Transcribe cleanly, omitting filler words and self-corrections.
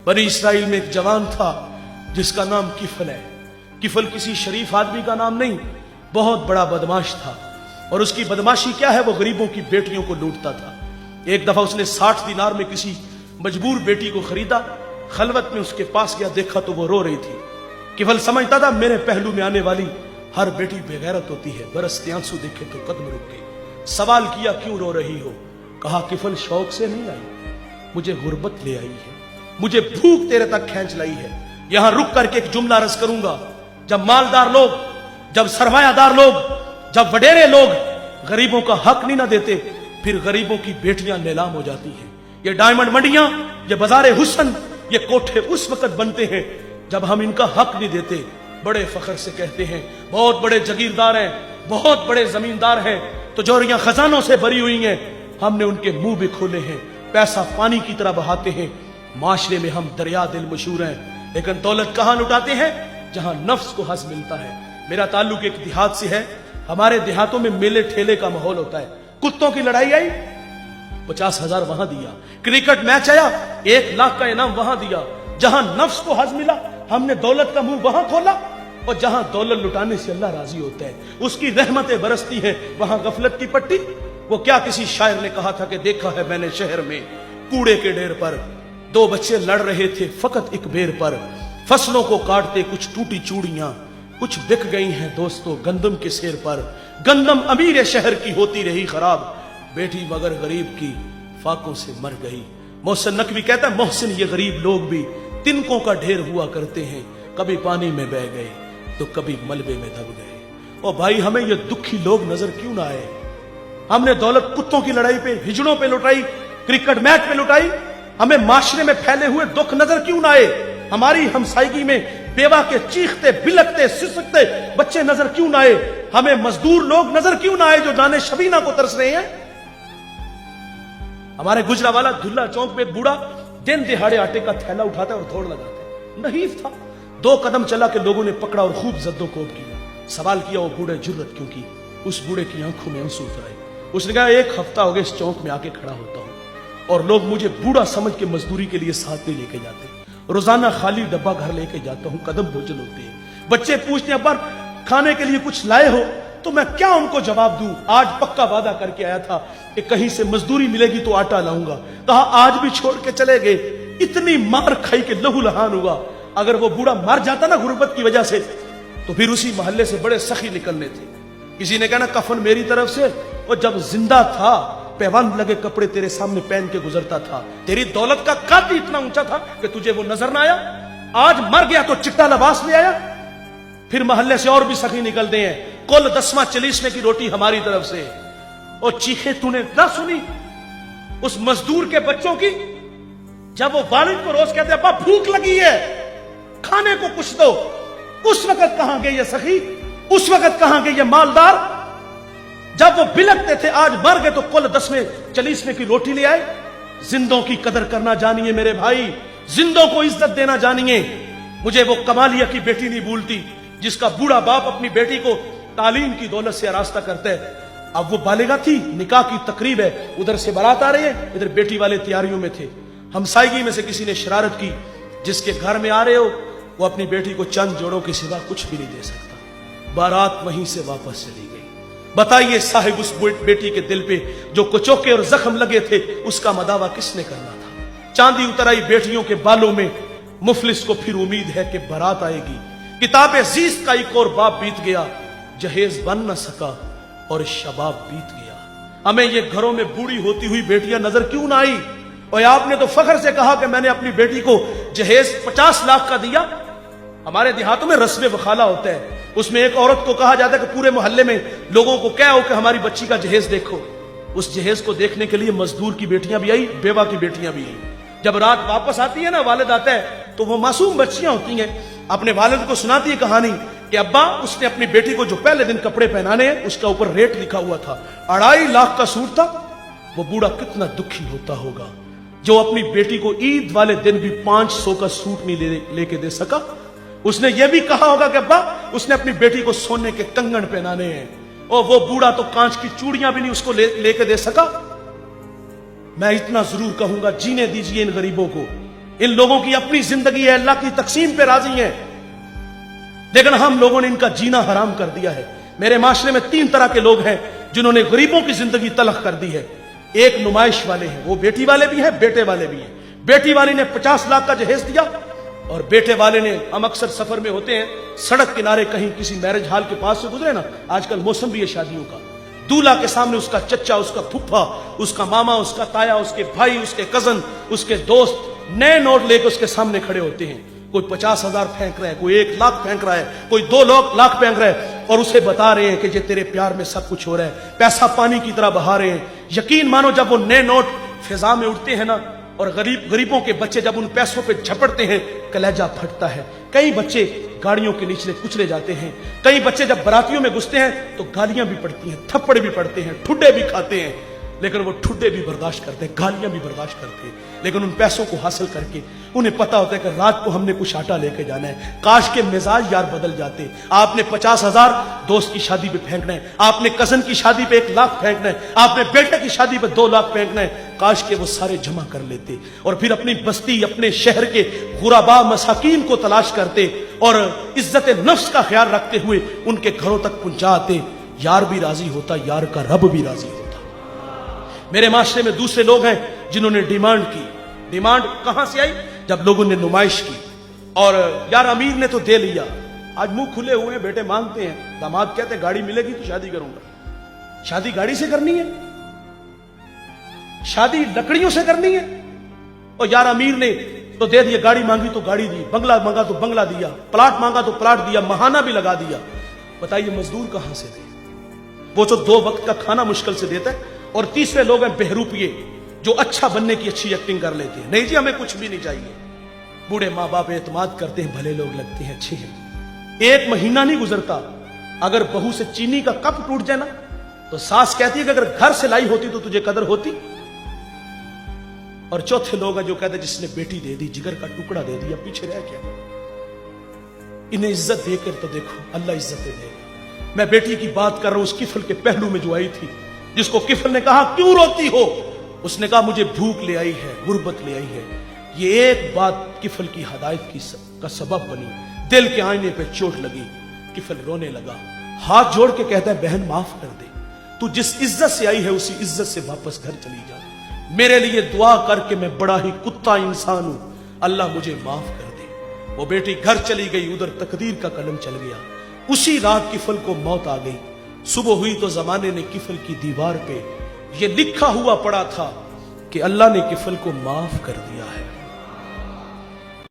बनी इसराइल में एक जवान था जिसका नाम किफल है। किफल किसी शरीफ आदमी का नाम नहीं, बहुत बड़ा बदमाश था। और उसकी बदमाशी क्या है, वो गरीबों की बेटियों को लूटता था। एक दफा उसने 60 दिनार में किसी मजबूर बेटी को खरीदा। खलवत में उसके पास गया, देखा तो वो रो रही थी। किफल समझता था मेरे पहलू में आने वाली हर बेटी बेगैरत होती है। बरसते आंसू देखे तो कदम रुक गए। सवाल किया क्यों रो रही हो? कहा किफल शौक से नहीं आई, मुझे गुर्बत ले आई है, मुझे भूख तेरे तक खींच लाई है। यहां रुक करके एक जुमला रस करूंगा। जब मालदार लोग, जब सरमायादार लोग, जब वडेरे लोग गरीबों का हक नहीं ना देते, फिर गरीबों की बेटियां नीलाम हो जाती हैं। ये डायमंड मंडियां, ये बाजारे हुस्न, ये कोठे उस वक्त बनते हैं जब हम इनका हक नहीं देते। बड़े फख्र से कहते हैं बहुत बड़े जगीरदार हैं, बहुत बड़े जमींदार हैं, तिजोरियां खजानों से भरी हुई हैं, हमने उनके मुंह भी खोले हैं, पैसा पानी की तरह बहाते हैं। माशरे में हम दरिया दिल मशहूर हैं, लेकिन दौलत कहां लुटाते हैं? जहां नफ्स को हज मिलता है। मेरा ताल्लुक एक देहात से है। हमारे देहातों में मेले ठेले का माहौल होता है। कुत्तों की लड़ाई आई, 50,000 वहां दिया। क्रिकेट मैच आया, 1 लाख का इनाम वहां दिया। जहां नफ्स को हज मिला, हमने दौलत का मुंह वहां खोला। और जहां दौलत लुटाने से अल्लाह राजी होता है, उसकी रहमतें बरसती हैं, वहां गफलत की पट्टी। वो क्या किसी शायर ने कहा था कि देखा है मैंने शहर में कूड़े के ढेर पर 2 बच्चे लड़ रहे थे फकत एक बेर पर। फसलों को काटते कुछ टूटी चूड़ियां, कुछ बिक गई हैं दोस्तों गंदम के सिर पर। गंदम अमीर शहर की होती रही खराब, बेटी मगर गरीब की फाकों से मर गई। मोहसिन नकवी कहता है मोहसिन ये गरीब लोग भी तिनकों का ढेर हुआ करते हैं, कभी पानी में बह गए तो कभी मलबे में दब गए। ओ भाई हमें ये दुखी लोग नजर क्यों ना आए? हमने दौलत कुत्तों की लड़ाई पे, हिजड़ों पे लुटाई, क्रिकेट मैच पे लुटाई। हमें माशरे में फैले हुए दुख नजर क्यों ना आए? हमारी हमसायगी में बेवा के चीखते बिलकते सिसकते बच्चे नजर क्यों ना आए? हमें मजदूर लोग नजर क्यों ना आए जो जाने शबीना को तरस रहे हैं? हमारे गुजरावाला दुल्ला चौक में एक बूढ़ा दिन दिहाड़े आटे का थैला उठाता है और दौड़ लगाता है। नहीफ था, 2 कदम चला के लोगों ने पकड़ा और खूब जद्दोकोब किया। सवाल किया वो बूढ़े जुर्रत क्यों की? उस बूढ़े की आंखों में आंसू उतर आए। उसने कहा 1 हफ्ता हो गया इस चौक में आके खड़ा होता हूं और लोग मुझे बूढ़ा समझ के मजदूरी के लिए साथ में लेके जाते। रोजाना खाली डब्बा घर लेके जाता हूं, कदम भोजन होते हैं। बच्चे पूछते हैं अब्बा खाने के लिए कुछ लाए हो? तो मैं क्या उनको जवाब दूं? आज पक्का वादा करके आया था कि कहीं से मजदूरी मिलेगी तो आटा लाऊंगा। कहा आज भी छोड़ के चले गए। इतनी मार खाई के लहू लहान हुआ। अगर वो बूढ़ा मर जाता ना गुर्बत की वजह से, तो फिर उसी मोहल्ले से बड़े सखी निकलने थे। किसी ने कहा ना कफन मेरी तरफ से, और जब जिंदा था पैबंद लगे कपड़े तेरे सामने पहन के गुजरता था। तेरी दौलत का कद इतना ऊंचा था कि तुझे वो नजर ना आया। आज मर गया तो चिट्टा लिबास ले आया। फिर मोहल्ले से और भी सखी निकलते हैं, कुल 10वां 40वें की रोटी हमारी तरफ से। और चीखे तूने ना सुनी उस मजदूर के बच्चों की, जब वो वालिद को रोज कहते अब्बा भूख लगी है, खाने को कुछ दो। उस वक्त कहां गए ये सखी? उस वक्त कहां गए ये मालदार? जब वो बिलकते थे आज मर गए तो कुल 10वें 40वें की रोटी ले आए। जिंदों की कदर करना जानिए मेरे भाई, जिंदों को इज्जत देना जानिए। मुझे वो कमालिया की बेटी नहीं भूलती जिसका बूढ़ा बाप अपनी बेटी को तालीम की दौलत से आरास्ता करते हैं। अब वो बालिगा थी, निकाह की तकरीब है, उधर से बारात आ रही है, इधर बेटी वाले तैयारियों में थे। हमसायगी में से किसी ने शरारत की, जिसके घर में आ रहे हो वो अपनी बेटी को चंद जोड़ों के सिवा कुछ भी नहीं दे सकता। बारात वहीं से वापस चली गई। बताइए साहिब उस बेटी के दिल पे जो कुचोके और जख्म लगे थे उसका मदावा किसने करना था? चांदी उतर आई बेटियों के बालों में। मुफलिस को फिर उम्मीद है कि बारात आएगी। किताब अजीज का एक और बाप बीत गया, जहेज बन न सका और शबाब बीत गया। हमें ये घरों में बूढ़ी होती हुई बेटियां नजर क्यों ना आई? और आपने तो फख्र से कहा कि मैंने अपनी बेटी को जहेज 50 लाख का दिया। हमारे देहातों में रस्म वखाला होता है, उसमें एक औरत को कहा जाता है कि पूरे मोहल्ले में लोगों को क्या हो कि हमारी बच्ची का जहेज देखो। उस जहेज को देखने के लिए मजदूर की बेटियां भी आई, बेवा की बेटियां भी आई। जब रात वापस आती है ना, वालिद आता है तो वो मासूम बच्चियां होती हैं, अपने वालिद को सुनाती है कहानी कि अब्बा उसने अपनी बेटी को जो पहले दिन कपड़े पहनाने हैं उसका ऊपर रेट लिखा हुआ था, 2.5 लाख का सूट था। वो बूढ़ा कितना दुखी होता होगा जो अपनी बेटी को ईद वाले दिन भी 500 का सूट नहीं लेके दे सका। उसने ये भी कहा होगा कि अब्बा उसने अपनी बेटी को सोने के कंगन पहनाने हैं, और वो बूढ़ा तो कांच की चूड़ियां भी नहीं उसको लेके दे सका। मैं इतना जरूर कहूंगा, जीने दीजिए इन गरीबों को। इन लोगों की अपनी जिंदगी है, अल्लाह की तकसीम पे राजी है, लेकिन हम लोगों ने इनका जीना हराम कर दिया है। मेरे माशरे में 3 तरह के लोग हैं जिन्होंने गरीबों की जिंदगी तलख कर दी है। एक नुमाइश वाले हैं, वो बेटी वाले भी हैं, बेटे वाले भी हैं। बेटी वाली ने 50 लाख का जहेज दिया और बेटे वाले ने, हम अक्सर सफर में होते हैं, सड़क किनारे कहीं किसी मैरिज हॉल के पास से गुजरे ना, आजकल मौसम भी है शादियों का, दूल्हा के सामने उसका चच्चा, उसका फुफ्फा, उसका मामा, उसका ताया, उसके भाई, उसके कजन, उसके दोस्त नए नोट लेकर उसके सामने खड़े होते हैं। कोई 50,000 फेंक रहा है, कोई 1 लाख फेंक रहा है, कोई 2 लाख फेंक रहा है और उसे बता रहे हैं कि ये तेरे प्यार में सब कुछ हो रहा है, पैसा पानी की तरह बहा रहे हैं। यकीन मानो जब वो नए नोट फिजा में उड़ते हैं ना और गरीबों के बच्चे जब उन पैसों पे झपटते हैं, कलेजा फटता है। कई बच्चे गाड़ियों के नीचे कुचले जाते हैं, कई बच्चे जब बारातियों में घुसते हैं तो गालियां भी पड़ती हैं, थप्पड़ भी पड़ते हैं, ठुड्डे भी खाते हैं, लेकिन वो ठुड्डे भी बर्दाश्त करते हैं, गालियां भी बर्दाश्त करते हैं। लेकिन उन पैसों को हासिल करके उन्हें पता होता है कि रात को हमने कुछ आटा लेके जाना है। काश के मिजाज यार बदल जाते। आपने 50,000 दोस्त की शादी पे फेंकना है, आपने कजन की शादी पे 1 लाख फेंकना है, आपने बेटे की शादी पे 2 लाख फेंकना है। काश के वो सारे जमा कर लेते और फिर अपनी बस्ती, अपने शहर के गुराबा मसाकीन को तलाश करते और इज्जत नफ्स का ख्याल रखते हुए उनके घरों तक पहुंचाते। यार भी राजी होता, यार का रब भी राजी होता। मेरे माशरे में दूसरे लोग हैं जिन्होंने डिमांड की। डिमांड कहां से आई? जब लोगों ने नुमाइश की और यार अमीर ने तो दे लिया, आज मुंह खुले हुए हैं, बेटे मांगते हैं, दामाद कहते हैं गाड़ी मिलेगी तो शादी करूंगा। शादी गाड़ी से करनी है? शादी लकड़ियों से करनी है? और यार अमीर ने तो दे दिया, गाड़ी मांगी तो गाड़ी दी, बंगला मांगा तो बंगला दिया, प्लाट मांगा तो प्लाट दिया, महाना भी लगा दिया। बताइए मजदूर कहां से दे? वो तो 2 वक्त का खाना मुश्किल से देता है। और तीसरे लोग हैं बहरूपिये जो अच्छा बनने की अच्छी एक्टिंग कर लेते हैं। नहीं जी हमें कुछ भी नहीं चाहिए। बूढ़े माँ बाप एतमाद करते हैं, भले लोग लगते हैं, अच्छे हैं। 1 महीना नहीं गुजरता अगर बहू से चीनी का कप टूट जाए ना तो सास कहती है कि अगर घर से लाई होती तो तुझे कदर होती। और चौथे लोग हैं जो कहते हैं जिसने बेटी दे दी, जिगर का टुकड़ा दे दिया, पीछे रह गया। इन्हें इज्जत देकर तो देखो अल्लाह इज्जत देगा। मैं बेटी की बात कर रहा हूं उस किफल के पहलू में जो आई थी, जिसको किफल ने कहा क्यों रोती हो? उसने कहा मुझे भूख ले आई है, गुर्बत ले आई है। ये एक बात किफल की हदायत का सबब बनी। दिल के आईने पे चोट लगी, किफल रोने लगा, हाथ जोड़ के कहता है बहन माफ कर दे, तू जिस इज्जत से आई है उसी इज्जत से वापस घर चली जा। मेरे लिए दुआ करके मैं बड़ा ही कुत्ता इंसान हूं, अल्लाह मुझे माफ कर दे। वो बेटी घर चली गई, उधर तकदीर का कलम चल गया। उसी रात किफल को मौत आ गई। सुबह हुई तो जमाने ने किफल की दीवार पे ये लिखा हुआ पड़ा था कि अल्लाह ने किफल को माफ कर दिया है।